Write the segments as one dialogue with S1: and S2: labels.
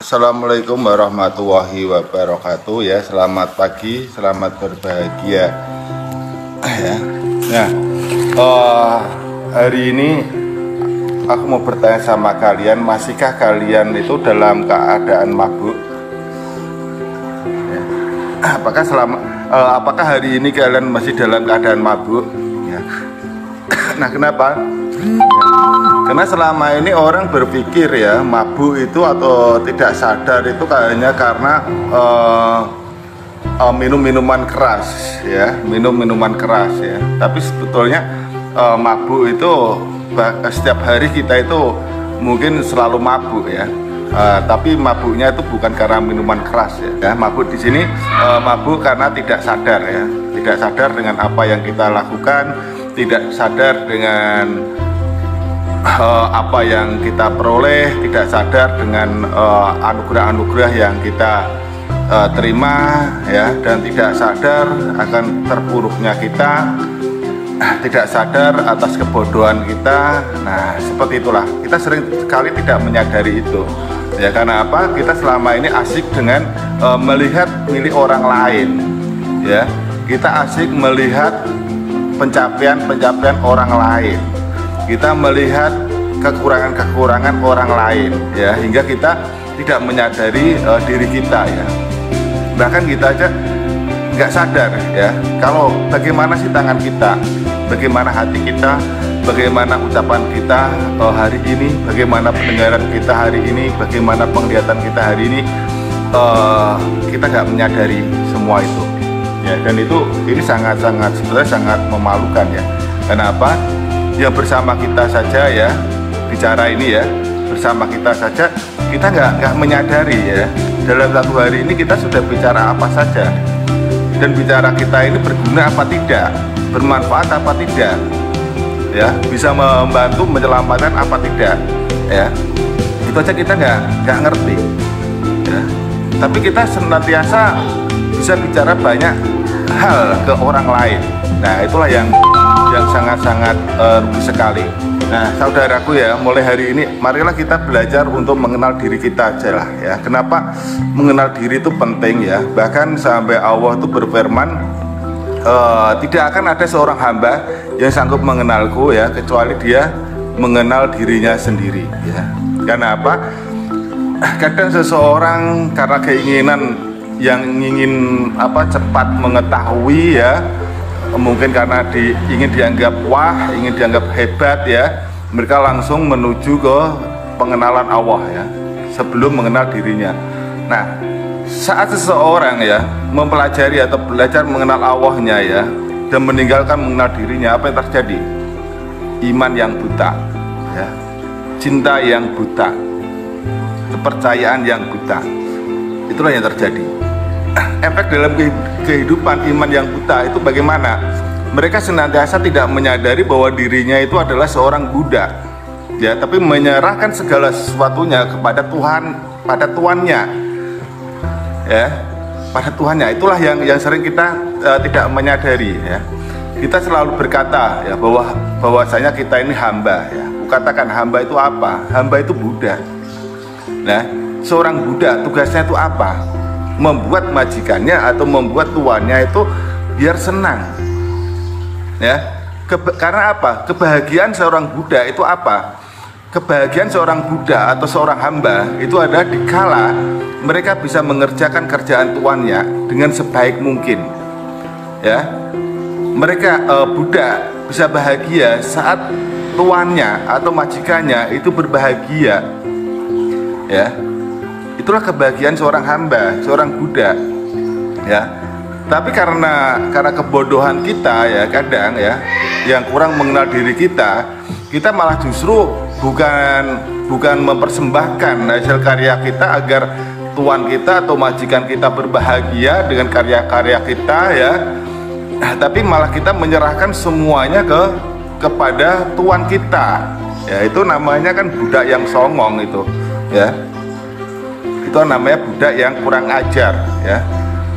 S1: Assalamualaikum warahmatullahi wabarakatuh ya. Selamat pagi, selamat berbahagia ya. Nah, hari ini aku mau bertanya sama kalian, masihkah kalian itu dalam keadaan mabuk? Ya. Apakah hari ini kalian masih dalam keadaan mabuk? Ya. Nah, kenapa? Karena selama ini orang berpikir ya mabuk itu atau tidak sadar itu kayaknya karena minum minuman keras ya, Tapi sebetulnya mabuk itu setiap hari kita itu mungkin selalu mabuk ya. Tapi mabuknya itu bukan karena minuman keras ya. Mabuk di sini mabuk karena tidak sadar ya, tidak sadar dengan apa yang kita lakukan, tidak sadar dengan apa yang kita peroleh, tidak sadar dengan anugerah-anugerah yang kita terima ya, dan tidak sadar akan terpuruknya kita, tidak sadar atas kebodohan kita. Nah, seperti itulah, kita sering sekali tidak menyadari itu ya. Karena apa? Kita selama ini asik dengan melihat milik orang lain ya. Kita asik melihat pencapaian orang lain, kita melihat kekurangan-kekurangan orang lain ya, hingga kita tidak menyadari diri kita ya. Bahkan kita aja nggak sadar ya, kalau bagaimana sih tangan kita, bagaimana hati kita, bagaimana ucapan kita hari ini, bagaimana pendengaran kita hari ini, bagaimana penglihatan kita hari ini, kita nggak menyadari semua itu ya. Dan ini sangat-sangat sebenarnya sangat memalukan ya. Kenapa? Ya bersama kita saja ya, bicara ini ya, bersama kita saja kita nggak menyadari ya, dalam satu hari ini kita sudah bicara apa saja, dan bicara kita ini berguna apa tidak, bermanfaat apa tidak ya, bisa membantu menyelamatkan apa tidak ya. Itu aja kita nggak ngerti ya. Tapi kita senantiasa bisa bicara banyak hal ke orang lain. Nah, itulah yang sangat-sangat rugi sekali. Nah, saudaraku ya, mulai hari ini marilah kita belajar untuk mengenal diri kita aja lah ya. Kenapa mengenal diri itu penting ya? Bahkan sampai Allah itu berfirman, tidak akan ada seorang hamba yang sanggup mengenalku ya, kecuali dia mengenal dirinya sendiri ya. Karena apa? Kadang seseorang karena keinginan yang ingin cepat mengetahui ya, mungkin karena ingin dianggap wah, ingin dianggap hebat ya, mereka langsung menuju ke pengenalan Allah ya, sebelum mengenal dirinya. Nah, saat seseorang ya mempelajari atau belajar mengenal Allahnya ya, dan meninggalkan mengenal dirinya, apa yang terjadi? Iman yang buta ya, cinta yang buta, kepercayaan yang buta, itulah yang terjadi. Efek dalam kehidupan iman yang buta itu bagaimana? Mereka senantiasa tidak menyadari bahwa dirinya itu adalah seorang Buddha ya, tapi menyerahkan segala sesuatunya kepada Tuhan, pada Tuannya ya, pada Tuhannya. Itulah yang sering kita tidak menyadari ya. Kita selalu berkata ya bahwasanya kita ini hamba ya. Katakan hamba itu apa? Hamba itu Buddha. Nah, seorang Buddha tugasnya itu apa? Membuat majikannya atau membuat tuannya itu biar senang ya. Karena apa? Kebahagiaan seorang Buddha itu apa? Kebahagiaan seorang Buddha atau seorang hamba itu ada dikala mereka bisa mengerjakan kerjaan tuannya dengan sebaik mungkin ya. Mereka Buddha bisa bahagia saat tuannya atau majikannya itu berbahagia ya. Itulah kebahagiaan seorang hamba, seorang Buddha ya. Tapi karena kebodohan kita ya, kadang ya, yang kurang mengenal diri kita malah justru bukan mempersembahkan hasil karya kita agar tuan kita atau majikan kita berbahagia dengan karya-karya kita ya, tapi malah kita menyerahkan semuanya kepada tuan kita ya. Itu namanya kan budak yang songong itu ya. Itu namanya budak yang kurang ajar ya.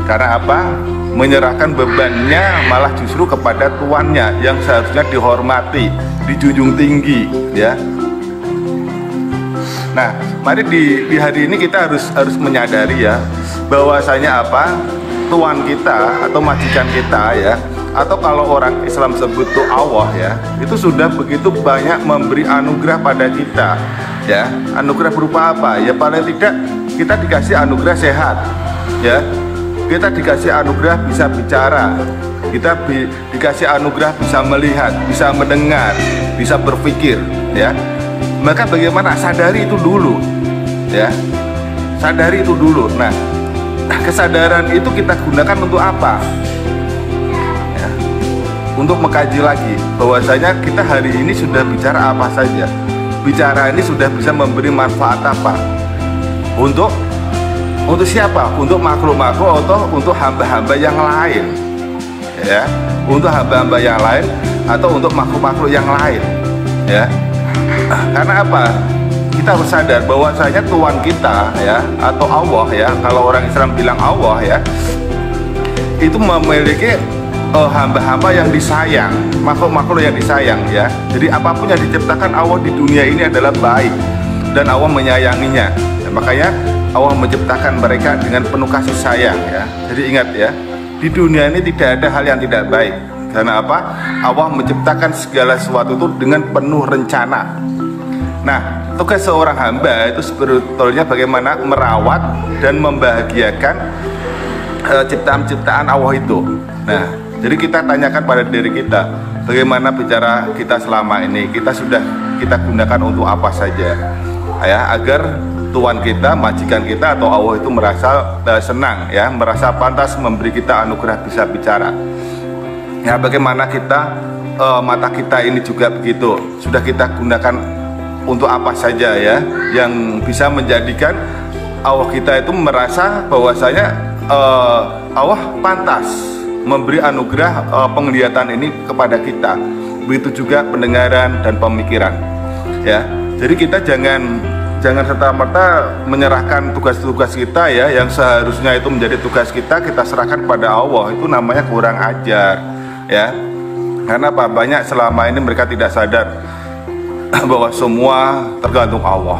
S1: Karena apa? Menyerahkan bebannya malah justru kepada tuannya yang seharusnya dihormati, dijunjung tinggi ya. Nah, mari di hari ini kita harus menyadari ya, bahwasanya apa, Tuhan kita atau majikan kita ya, atau kalau orang Islam sebut tuh Allah ya, itu sudah begitu banyak memberi anugerah pada kita ya. Anugerah berupa apa? Ya paling tidak kita dikasih anugerah sehat ya, kita dikasih anugerah bisa bicara, kita dikasih anugerah bisa melihat, bisa mendengar, bisa berpikir ya. Maka bagaimana? Sadari itu dulu ya, sadari itu dulu. Nah, kesadaran itu kita gunakan untuk apa ya? Untuk mengkaji lagi bahwasanya kita hari ini sudah bicara apa saja, bicara ini sudah bisa memberi manfaat apa untuk siapa? Untuk makhluk-makhluk atau untuk hamba-hamba yang lain ya, untuk hamba-hamba yang lain atau untuk makhluk-makhluk yang lain ya. Karena apa? Kita harus sadar bahwasanya Tuhan kita ya, atau Allah ya, kalau orang Islam bilang Allah ya, itu memiliki hamba-hamba yang disayang, makhluk-makhluk yang disayang ya. Jadi apapun yang diciptakan Allah di dunia ini adalah baik dan Allah menyayanginya ya, makanya Allah menciptakan mereka dengan penuh kasih sayang ya. Jadi ingat ya, di dunia ini tidak ada hal yang tidak baik. Karena apa? Allah menciptakan segala sesuatu itu dengan penuh rencana. Nah, tugas seorang hamba itu sebetulnya bagaimana merawat dan membahagiakan ciptaan-ciptaan Allah itu. Nah, jadi kita tanyakan pada diri kita, bagaimana bicara kita selama ini, kita gunakan untuk apa saja ya, agar Tuhan kita, majikan kita atau Allah itu merasa senang ya, merasa pantas memberi kita anugerah bisa bicara. Ya, bagaimana kita mata kita ini juga begitu, sudah kita gunakan untuk apa saja ya, yang bisa menjadikan Allah kita itu merasa bahwasanya Allah pantas memberi anugerah penglihatan ini kepada kita. Begitu juga pendengaran dan pemikiran ya. Jadi kita jangan serta-merta menyerahkan tugas-tugas kita ya, yang seharusnya itu menjadi tugas kita serahkan pada Allah. Itu namanya kurang ajar ya. Karena apa? Banyak selama ini mereka tidak sadar bahwa semua tergantung Allah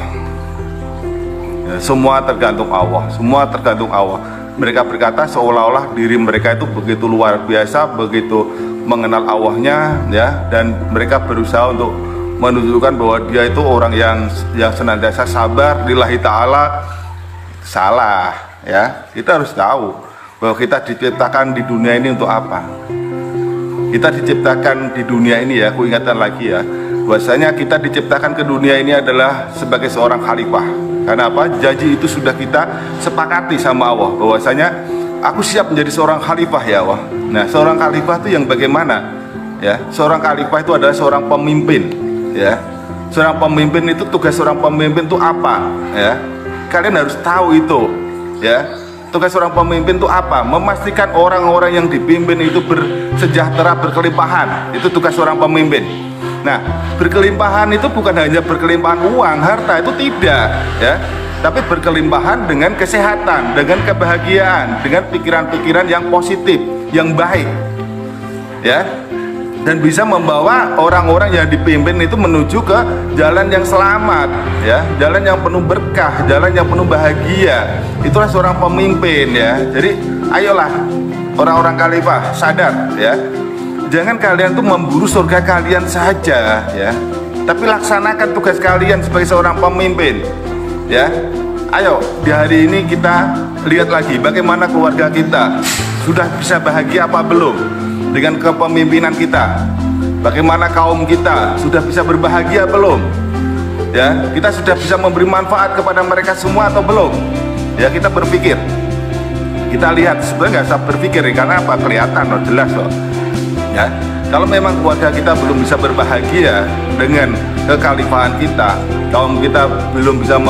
S1: ya, semua tergantung Allah, semua tergantung Allah. Mereka berkata seolah-olah diri mereka itu begitu luar biasa, begitu mengenal Allahnya ya, dan mereka berusaha untuk menunjukkan bahwa dia itu orang yang senantiasa sabar lillahi ta'ala. Salah ya. Kita harus tahu bahwa kita diciptakan di dunia ini untuk apa. Kita diciptakan di dunia ini ya, aku ingatkan lagi ya, bahwasanya kita diciptakan ke dunia ini adalah sebagai seorang khalifah. Karena apa? Janji itu sudah kita sepakati sama Allah, bahwasanya aku siap menjadi seorang khalifah ya Allah. Nah, seorang khalifah itu yang bagaimana ya? Seorang khalifah itu adalah seorang pemimpin ya. Seorang pemimpin itu, tugas seorang pemimpin itu apa ya? Kalian harus tahu itu ya. Tugas seorang pemimpin itu apa? Memastikan orang-orang yang dipimpin itu bersejahtera, berkelimpahan. Itu tugas seorang pemimpin. Nah, berkelimpahan itu bukan hanya berkelimpahan uang, harta, itu tidak ya. Tapi berkelimpahan dengan kesehatan, dengan kebahagiaan, dengan pikiran-pikiran yang positif, yang baik ya. Dan bisa membawa orang-orang yang dipimpin itu menuju ke jalan yang selamat ya, jalan yang penuh berkah, jalan yang penuh bahagia. Itulah seorang pemimpin ya. Jadi ayolah orang-orang khalifah sadar ya, jangan kalian tuh memburu surga kalian saja ya, tapi laksanakan tugas kalian sebagai seorang pemimpin ya. Ayo di hari ini kita lihat lagi bagaimana keluarga kita sudah bisa bahagia apa belum dengan kepemimpinan kita. Bagaimana kaum kita sudah bisa berbahagia belum ya, kita sudah bisa memberi manfaat kepada mereka semua atau belum ya. Kita berpikir, kita lihat, sebenarnya nggak usah berpikir ya, karena apa? Kelihatan loh, jelas loh ya. Kalau memang keluarga kita belum bisa berbahagia dengan kekhalifahan kita, kaum kita belum bisa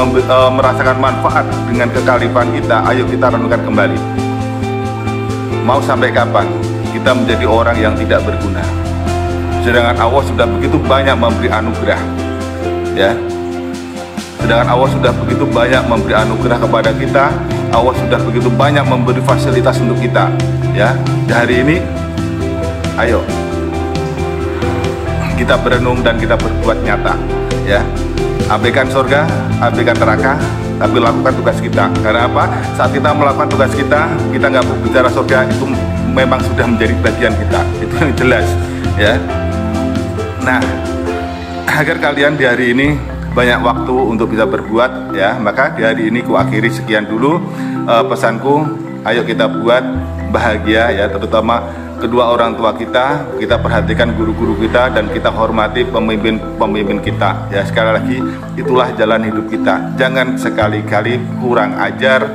S1: merasakan manfaat dengan kekhalifahan kita, ayo kita renungkan kembali, mau sampai kapan kita menjadi orang yang tidak berguna, sedangkan Allah sudah begitu banyak memberi anugerah ya. Sedangkan Allah sudah begitu banyak memberi anugerah kepada kita, Allah sudah begitu banyak memberi fasilitas untuk kita ya. Di hari ini ayo kita berenung dan kita berbuat nyata ya. Abaikan surga, abaikan neraka, tapi lakukan tugas kita. Karena apa? Saat kita melakukan tugas kita nggak berbicara surga, itu memang sudah menjadi bagian kita. Itu yang jelas, ya. Nah, agar kalian di hari ini banyak waktu untuk bisa berbuat, ya, maka di hari ini ku akhiri sekian dulu pesanku. Ayo kita buat bahagia, ya, terutama kedua orang tua kita perhatikan guru-guru kita, dan kita hormati pemimpin-pemimpin kita, ya. Sekali lagi, itulah jalan hidup kita. Jangan sekali-kali kurang ajar,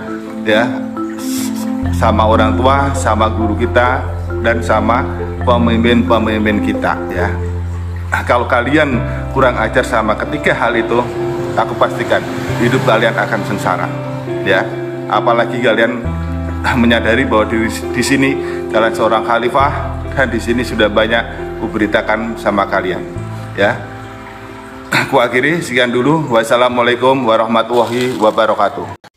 S1: ya, sama orang tua, sama guru kita, dan sama pemimpin-pemimpin kita, ya. Nah, kalau kalian kurang ajar sama ketiga hal itu, aku pastikan hidup kalian akan sengsara, ya. Apalagi kalian menyadari bahwa di sini kalian seorang khalifah, dan di sini sudah banyak kuberitakan sama kalian, ya. Aku akhiri sekian dulu. Wassalamualaikum warahmatullahi wabarakatuh.